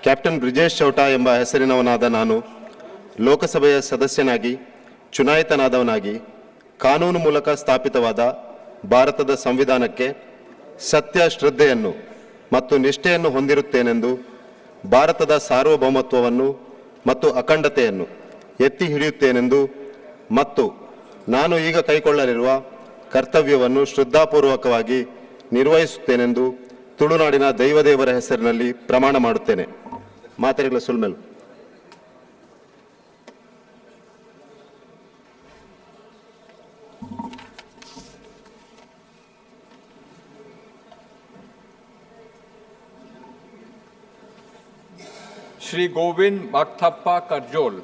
Captain Brijesh Chowta ಎಂಬ ಹೆಸರಿನವನಾದ ನಾನು ಲೋಕಸಭೆಯ ಸದಸ್ಯನಾಗಿ ಚುನಾಯಿತನಾದವನಾಗಿ ಕಾನೂನು ಮೂಲಕ ಸ್ಥಾಪಿತವಾದ ಭಾರತದ ಸಂವಿಧಾನಕ್ಕೆ ಸತ್ಯ ಶ್ರದ್ಧೆಯನ್ನು ಮತ್ತು ನಿಷ್ಠೆಯನ್ನು ಹೊಂದಿರುತ್ತೇನೆಂದು ಭಾರತದ ಸಾರ್ವಭೌಮತ್ವವನ್ನು ಮತ್ತು ಅಖಂಡತೆಯನ್ನು ಎತ್ತಿ ಹಿಡಿಯುತ್ತೇನೆಂದು ಮತ್ತು ನಾನು ಈಗ ಕೈಗೊಳ್ಳಲಿರುವ ಕರ್ತವ್ಯವನ್ನು ಶ್ರದ್ಧಾಪೂರ್ವಕವಾಗಿ ನಿರ್ವಹಿಸುತ್ತೇನೆಂದು ತುಳುನಾಡಿನ ದೈವದೇವರ ಹೆಸರಿನಲ್ಲಿ ಪ್ರಮಾಣ ಮಾಡುತ್ತೇನೆ. ಮಾತೆರೆಗ್ಲ ಸುಲ್ಮೆಲ್. श्री गोविंद माक्थप्पा करजोल.